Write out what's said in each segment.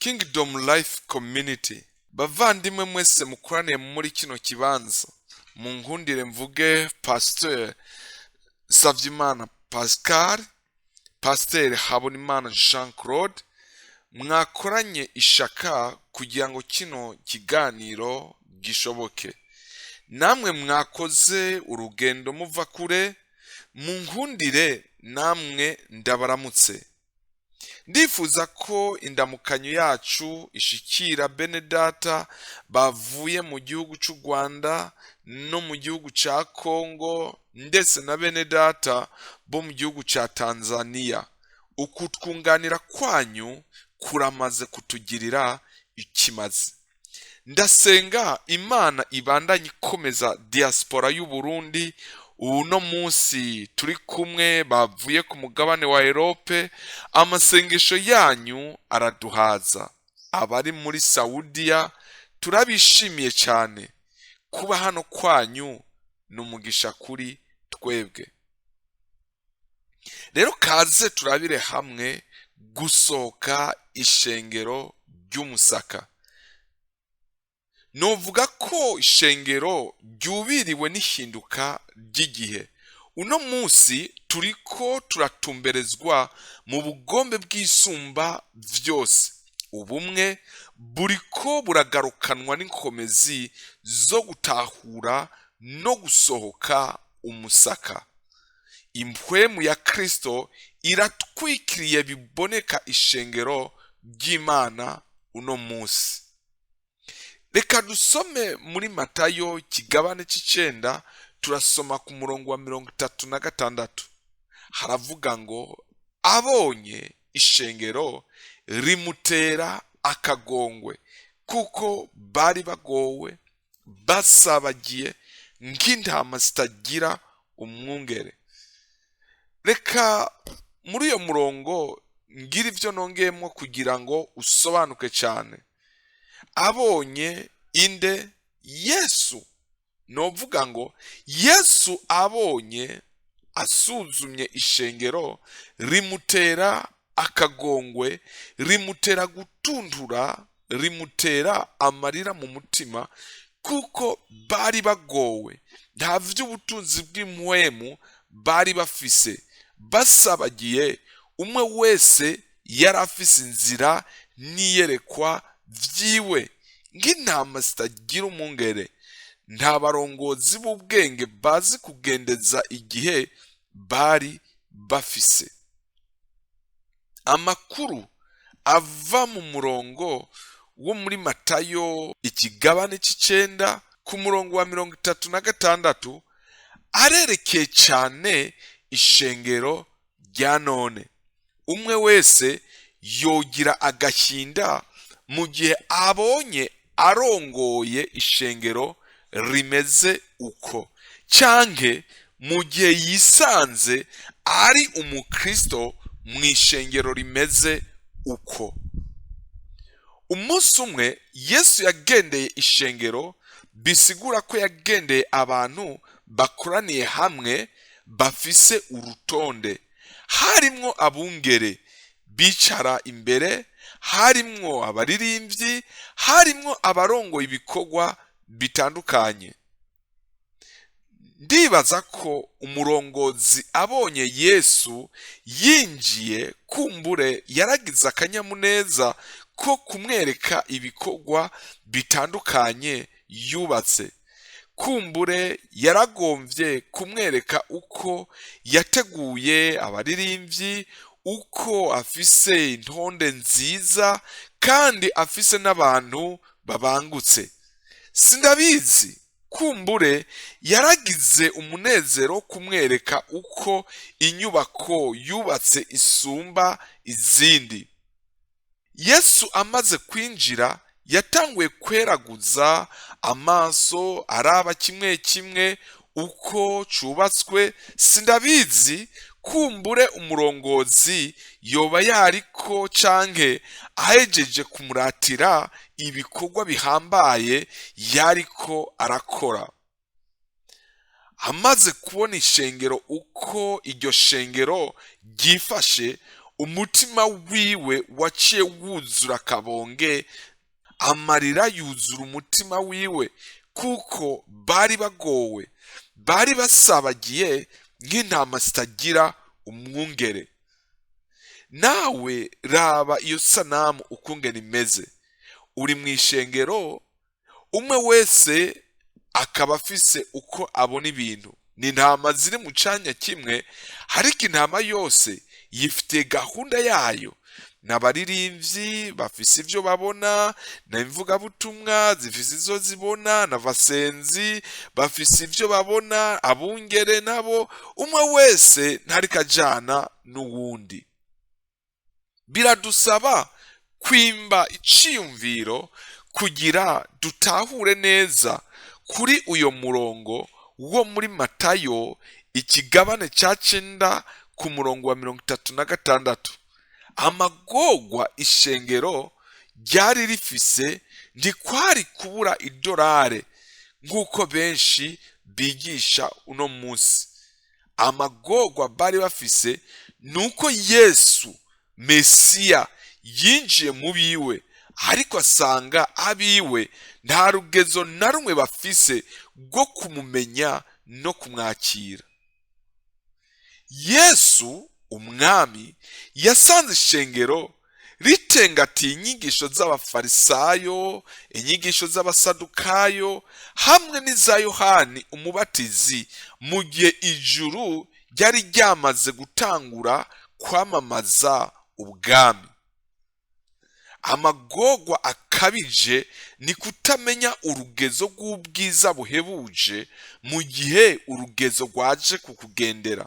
Kingdom Life Community, bavandimwe mwese mukoraniye muri kino kibanza, mu nkundire mvuge Pasteur Savyimana Pascal, Pasteur Habonimana Jean Claude, mwakoranye ishaka kugira ngo kino kiganiro gishoboke. Namwe mwakoze urugendo muva kure, mu nkundire namwe ndabaramutse. Ndifuza ko indamukanyo yacu ishikira bene data bavuye mu gihugu cy'u Rwanda no mu gihugu ca Kongo ndetse na bene data bo mu gihugu ca Tanzania. Ukutwunganira kwanyu kuramaze kutugirira ikimazi. Ndasenga Imana ibandanye ikomeza diaspora y'u Burundi. Uno musi turi kumwe bavuye ku mugabane wa Europe, amasengesho yanyu araduhaza. Abari muri Saudiya turabishimiye cyane, kuba hano kwanyu n'umugisha kuri twebwe. Rero kaze turabire hamwe Gusohoka Ishengero ry'Umusaka. Novuga ko ishengero ryubiriwe n'ihinduka ry'igihe. Uno musi turiko turatumberezwa mu bugombe bw'Iyisumba vyose. Ubumwe buriko buragarukanwa n'inkomezi zo gutahura no gusohoka umusaka. Impwemu ya Kristo iratwikiriye biboneka ishengero ry'Imana uno musi. Reka dusome muri Matayo kigabane c'icenda, turasoma ku murongo wa 36. Haravuga ngo abonye ishengero rimutera akagongwe, kuko bari bagowe basabagiye nk'intama zitagira umwungere. Reka muri iyo murongo ngira ivyo nongeyemwo kugira ngo usobanuke cyane. Abonye inde? Yesu. Novuga ngo Yesu abonye, asuzumye ishengero, rimutera akagongwe, rimutera gutundura, rimutera amarira mu mutima, kuko bari bagowe, nta vy'ubutunzi bw'impwemu bari bafise, basabagiye, umwe wese yari afise inzira niyerekwa vyiwe nk'intama zitagira umwungere. Nta barongozi b'ubwenge bazi kugendeza igihe bari bafise. Amakuru ava mu murongo wo muri Matayo ikigabane c'icenda ku murongo wa 36 arerekeye cyane ishengero rya none. Umwe wese yogira agahinda mu gihe abonye arongoye ishengero rimeze uko, canke mu gihe yisanze ari umukristo mu ishengero rimeze uko. Umunsi umwe Yesu yagendeye ishengero, bisigura ko yagendeye abantu bakoraniye hamwe bafise urutonde. Harimwo abungere bicara imbere, harimwo abaririmbyi, harimwo abarongoye ibikorwa bitandukanye. Ndibaza ko umurongozi abonye Yesu yinjiye, kumbure yaragize akanyamuneza ko kumwereka ibikorwa bitandukanye yubatse. Kumbure yaragomvye kumwereka uko yateguye abaririmbyi, uko afise intonde nziza kandi afise n'abantu babangutse. Sindabizi, kumbure yaragize umunezero kumwereka uko inyubako yubatse isumba izindi. Yesu amaze kwinjira yatanguye kweraguza amaso, araba kimwe kimwe uko cubatswe. Sindabizi, kumbure umurongozi yoba yariko canke ahejeje kumuratira ibikorwa bihambaye yariko arakora. Amaze kubona ishengero uko iryo shengero ryifashe, umutima wiwe waciye wuzura akabonge, amarira yuzura umutima wiwe, kuko bari bagowe, bari basabagiye nk'intama zitagira umwungere. Nawe raba iyo sanamu ukungene imeze, uri mu ishengero, umwe wese akaba afise uko abona ibintu. Ni intama ziri mu canya kimwe, ariko intama yose yifite gahunda yayo. N'abaririmbyi bafise ivyo babona, na imvugabutumwa zifise izo zibona, n'abasenzi bafise ivyo babona, abungere nabo, umwe wese ntariko ajana n'uwundi. Biradusaba kwimba iciyumviro kugira dutahure neza kuri uyo murongo wo muri Matayo ikigabane ca 9 ku murongo wa 36. Amagorwa ishengero ryari rifise ntikwari kubura idolare nk'uko benshi bigisha uno munsi. Amagorwa bari bafise nuko Yesu Mesiya yinjiye mu biwe, ariko asanga abiwe nta rugezo na rumwe bafise rwo kumumenya no kumwakira. Yesu umwami yasanze ishengero ritengatiye inyigisho z'abafarisayo, inyigisho z'abasadukayo hamwe n'iza Yohani umubatizi, mu gihe ijuru ryari ryamaze gutangura kwamamaza ubwami. Amagorwa akabije ni kutamenya urugezo rw'ubwiza buhebuje mu gihe urugezo rwaje kukugendera.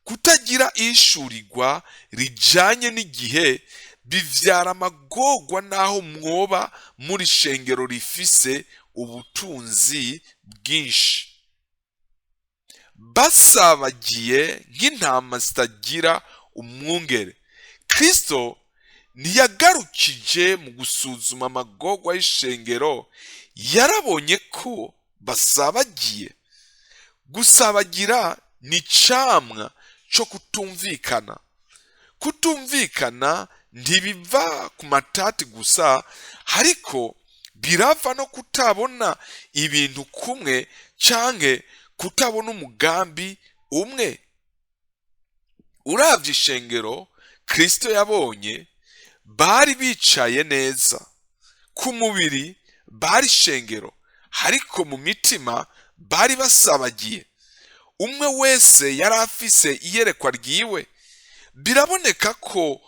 Kutagira ishurirwa rijanye n'igihe bivyara amagorwa naho mwoba muri shengero rifise ubutunzi bwinshi. Basabagiye nk'intama zitagira umwungere. Kristo ntiyagarukije mu gusuzuma amagorwa y'ishengero, yarabonye ko basabagiye. Gusabagira ni camwa co kutumvikana. Kutumvikana ntibiva ku matati gusa, ariko birava no kutabona ibintu kumwe canke kutabona umugambi umwe. Uravye ishengero Kristo yabonye, bari bicaye neza ku mubiri, bari ishengero, ariko mu mitima bari basabagiye. Umwe wese yari afise iyerekwa ryiwe. Biraboneka ko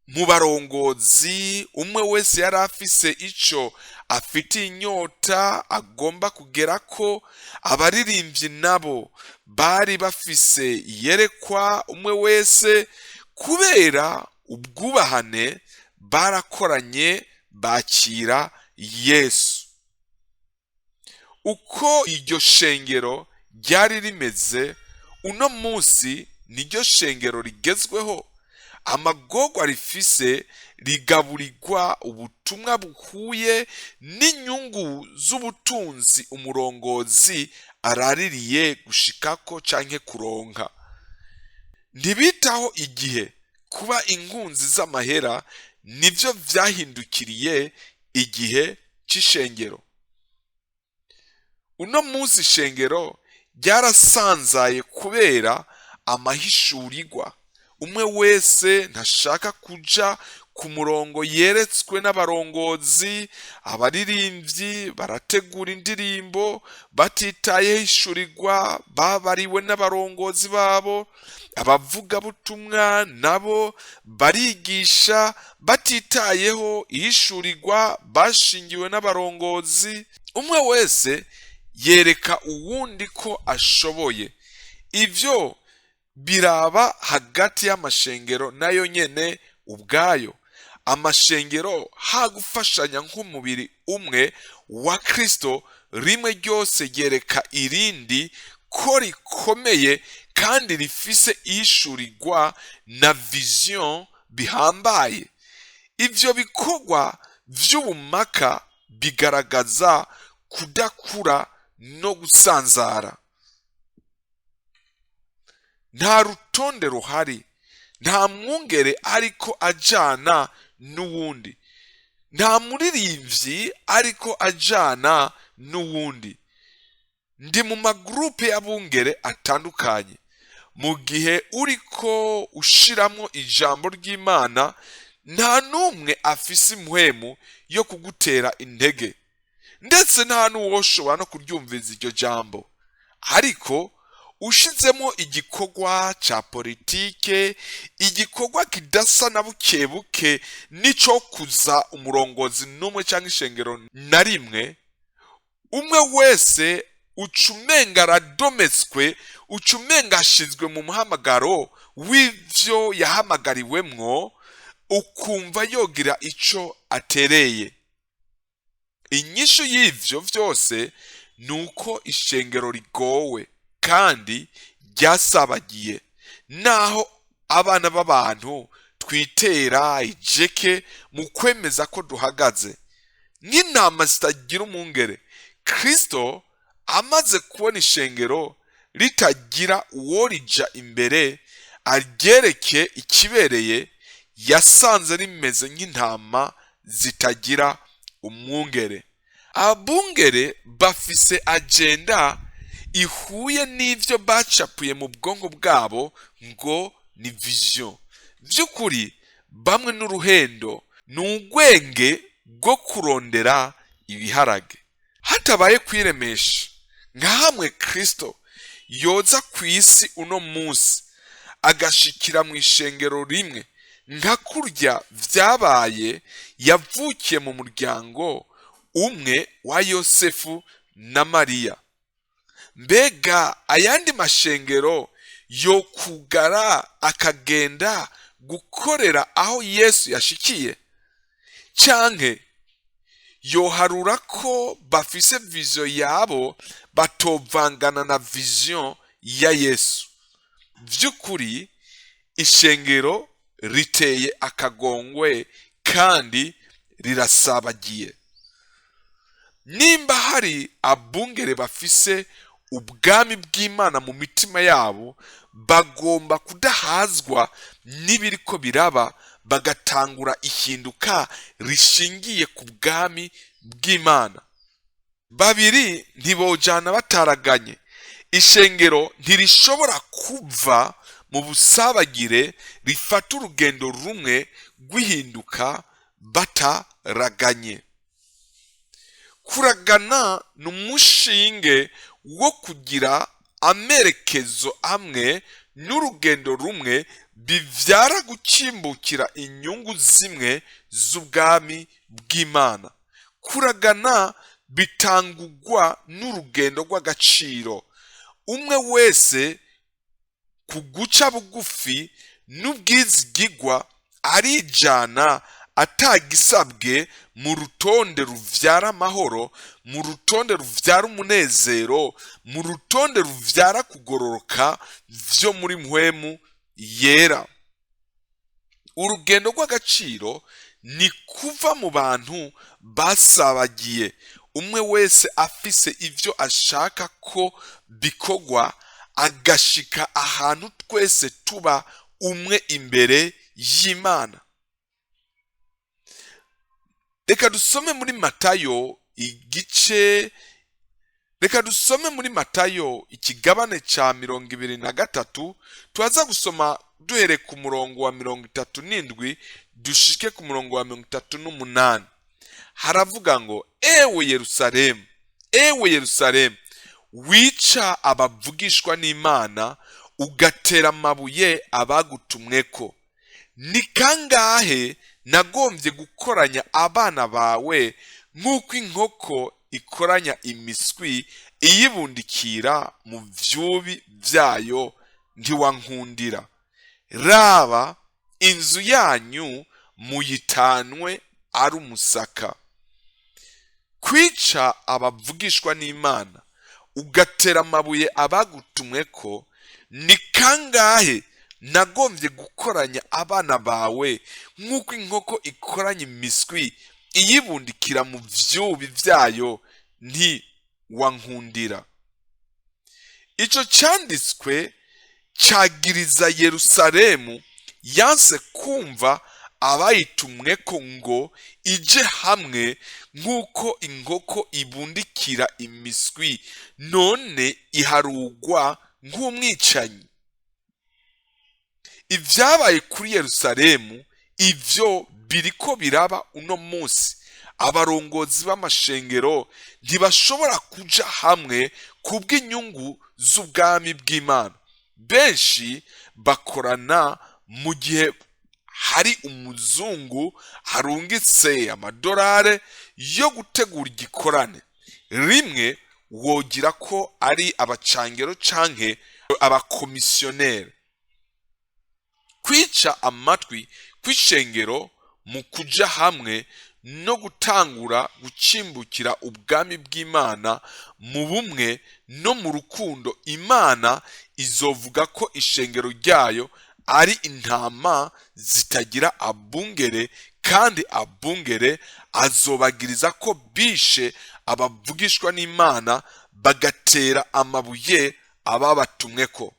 mu barongozi umwe wese yari afise ico afitiye inyota agomba kugerako. Abaririmbyi nabo bari bafise iyerekwa umwe wese, kubera ubwubahane barakoranye bakira Yesu. Uko iryo shengero ryari rimeze uno munsi niryo shengero rigezweho. Amagorwa rifise rigaburirwa ubutumwa buhuye n'inyungu z'ubutunzi umurongozi araririye gushikako canke kuronka. Ntibitaho igihe, kuba inkunzi z'amahera nivyo vyahindukiriye igihe c'ishengero. Uno munsi ishengero ryarasanzaye kubera amahishurirwa. Umwe wese ntashaka kuja ku murongo yeretswe n'abarongozi. Abaririmbyi barategura indirimbo batitaye hishurirwa babariwe n'abarongozi babo. Abavuga butumwa nabo barigisha batitayeho ihishurirwa bashingiwe n'abarongozi. Umwe wese yereka uwundi ko ashoboye. Ivyo biraba hagati y'amashengero nayo nyene ubwayo. Amashengero hagufashanya nk'umubiri umwe wa Kristo, rimwe ryose yereka irindi ko rikomeye kandi rifise ishurirwa na vision bihambaye. Ivyo bikorwa vy'ubumaka bigaragaza kudakura no gusanzara. Nta rutonde ruhari, nta mwungere ariko ajana n'uwundi, nta muririmbyi ariko ajana n'uwundi. Ndi mu magrupe y'abungere atandukanye. Mu gihe uriko ushiramwo ijambo ry'Imana, nta numwe afise impwemu yo kugutera intege, ndetse nta n'uwoshobora no kuryumviza iryo jambo. Ariko ushizemo igikorwa ca politike, igikorwa kidasa na bukebuke nico kuza umurongozi n'umwe canke ishengero na rimwe, umwe wese ucumenga aradometswe, ucumenga ashizwe mu muhamagaro w'ivyo yahamagariwemwo, ukumva yogira ico atereye. Inyishu y'ivyo vyose nuko ishengero rigowe kandi ryasabagiye, naho abana b'abantu twitera ijeke mu kwemeza ko duhagaze nk'intama zitagira umwungere. Kristo amaze kubona ishengero ritagira uwo rija imbere aryereke ikibereye, yasanze rimeze nk'intama zitagira umwungere. Abungere bafise agenda ihuye n'ivyo bacapuye mu bwonko bwabo ngo ni vision. Vy'ukuri bamwe n'uruhendo, n'ugwenge rwo kurondera ibiharage. Hatabaye kwiremesha nka hamwe Kristo yoza kw'isi uno musi agashikira mu ishengero rimwe nka kurya vyabaye yavukiye mu muryango umwe wa Yosefu na Mariya, mbega ayandi mashengero yo kugara akagenda gukorera aho Yesu yashikiye? Canke yoharura ko bafise vision yabo batovangana na vision ya Yesu? Vy'ukuri ishengero riteye akagongwe kandi rirasabagiye. Nimba hari abungere bafise ubwami bw'Imana mu mitima yabo, bagomba kudahazwa n'ibiriko biraba, bagatangura ihinduka rishingiye ku bwami bw'Imana. Babiri ntibojana bataraganye. Ishengero ntirishobora kuva mu busabagire rifata urugendo rumwe rw'ihinduka bataraganye. Kuragana n'umushinge wo kugira amerekezo amwe n'urugendo rumwe bivyara gucimbukira inyungu zimwe z'ubwami bw'Imana. Kuragana bitangurwa n'urugendo rw'agaciro, umwe wese kuguca bugufi n'ubwizigigwa arijana atagisabwe mu rutonde ruvyara amahoro, mu rutonde ruvyara umunezero, mu rutonde ruvyara kugororoka vyo muri Impwemu yera. Urugendo rw'agaciro ni kuva mu bantu basabagiye, umwe wese afise ivyo ashaka ko bikogwa, agashika ahantu twese tuba umwe imbere y'Imana. Reka dusome muri Matayo ikigabane ca 23, twaza gusoma duhere ku murongo wa 37 dushike ku murongo wa 38. Haravuga ngo, ewe Yerusalemu, ewe Yerusalemu, wica abavugishwa n'Imana ugatera amabuye abagutumweko. Ni kangahe nagombye gukoranya abana bawe nk'uko inkoko ikoranya imiswi iyibundikira mu vyubi vyayo, ntiwankundira. Raba inzu yanyu muyitanwe ari umusaka. Kwica abavugishwa n'Imana ugatera amabuye abagutumweko, ni kangahe nagombye gukoranya abana bawe nk'uko inkoko ikoranya imiswi iyibundikira mu vyubi vyayo, ntiwankundira. Ico canditswe cagiriza Yerusalemu yanse kumva abayitumweko ngo ije hamwe nk'uko inkoko ibundikira imiswi, none iharugwa nk'umwicanyi. Ivyabaye kuri Yerusalemu ivyo biriko biraba uno musi. Abarongozi b'amashengero ntibashobora kuja hamwe kubw'inyungu z'ubwami bw'Imana. Benshi bakorana mu gihe hari umuzungu harungitse amadolari yo gutegura igikorane. Rimwe wogira ko ari abacangero canke abakomisiyoneri. Kwica amatwi kw'ishengero mu kuja hamwe no gutangura gucimbukira ubwami bw'Imana mu bumwe no mu rukundo, Imana izovuga ko ishengero ryayo ari intama zitagira abungere, kandi abungere azobagiriza ko bishe abavugishwa n'Imana bagatera amabuye ababatumweko.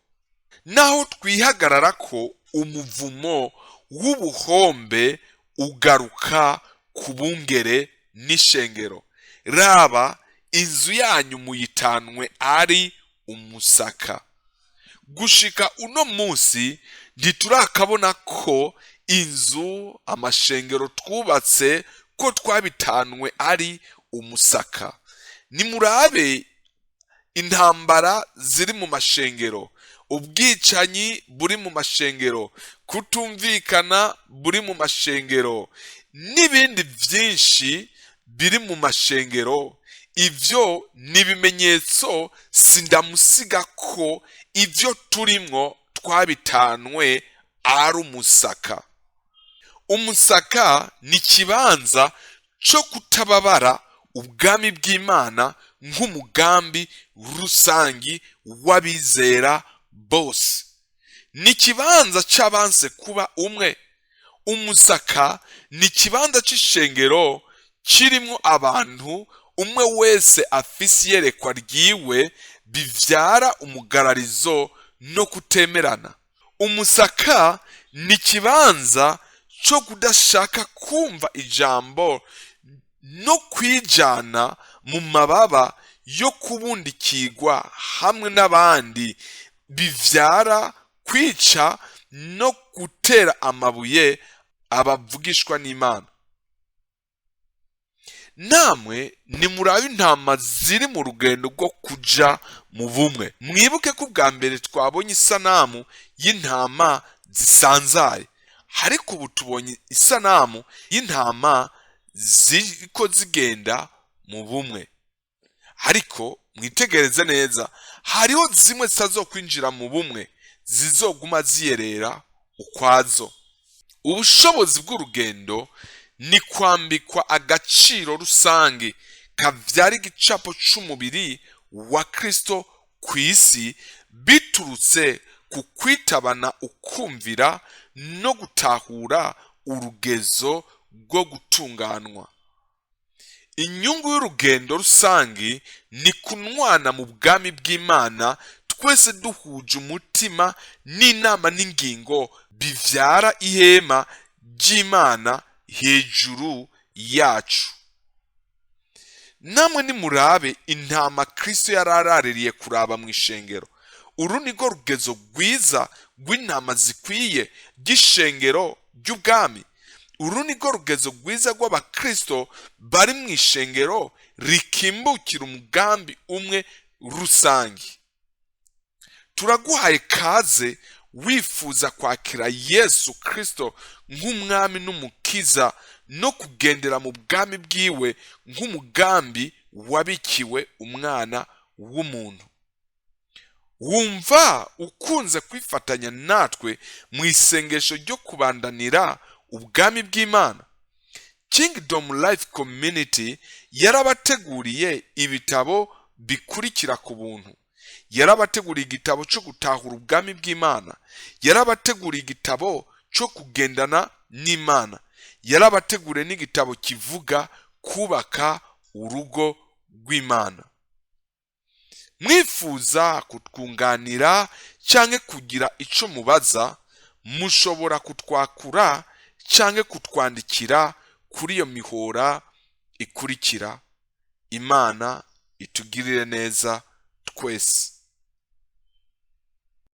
Naho twihagarara ko umuvumo w'ubuhombe ugaruka ku bungere n'ishengero. Raba inzu yanyu muyitanwe ari umusaka. Gushika uno musi ntiturakabona ko inzu amashengero twubatse ko twabitanwe ari umusaka. Nimurabe intambara ziri mu mashengero, ubwicanyi buri mu mashengero, kutumvikana buri mu mashengero, n'ibindi byinshi biri mu mashengero. Ivyo ni ibimenyetso sindamusiga ko ivyo turimwo twabitanwe ari umusaka. Umusaka ni kibanza co kutababara ubwami bw'Imana nk'umugambi rusangi w'abizera bose. Ni kibanza c'abanse kuba umwe. Umusaka ni kibanza c'ishengero kirimwo abantu umwe wese afise iyerekwa ryiwe, bivyara umugararizo no kutemerana. Umusaka ni kibanza co kudashaka kumva ijambo no kwijana mu mababa yo kubundikirwa hamwe n'abandi, bivyara kwica no gutera amabuye abavugishwa n'Imana. Namwe nimurabe intama ziri mu rugendo rwo kuja mu bumwe. Mwibuke ko ubwa mbere twabonye isanamu y'intama zisanzaye, ariko ubu tubonye isanamu y'intama ziriko zigenda mu bumwe. Ariko mwitegereze neza, hariho zimwe zitazokwinjira mu bumwe, zizoguma ziyerera ukwazo. Ubushobozi bw'urugendo ni kwambikwa agaciro rusange kavyara igicapo c'umubiri wa Kristo kw'isi, biturutse ku kwitabana ukumvira no gutahura urugezo rwo gutunganwa. Inyungu y'urugendo rusange ni kunwana mu bwami bw'Imana, twese duhuje umutima n'inama n'ingingo, bivyara ihema ry'Imana hejuru yacu. Namwe nimurabe intama Kristo yararaririye kuraba mu ishengero. Uru nigo rugezo rwiza rw'intama zikwiye ry'ishengero ry'ubwami. Uru nigo rugezo rwiza rw'abakristo bari mu ishengero rikimbukira umugambi umwe rusangi. Turaguhaye kaze wifuza kwakira Yesu Kristo nk'umwami n'umukiza no kugendera mu bwami bwiwe nk'umugambi wabikiwe umwana w'umuntu. Wumva ukunze kwifatanya natwe mu isengesho ryo kubandanira ubwami bw'Imana? Kingdom Life Community yarabateguriye ibitabo bikurikira ku buntu. Yarabateguriye igitabo cyo gutahura ubwami bw'Imana, yarabateguriye igitabo cyo kugendana n'Imana, yarabateguriye n'igitabo kivuga kubaka urugo rw'Imana. Mwifuza kutwunganira canke kugira ico mubaza, mushobora kutwakura canke kutwandikira kuri iyo mihora ikurikira. Imana itugirire neza twese.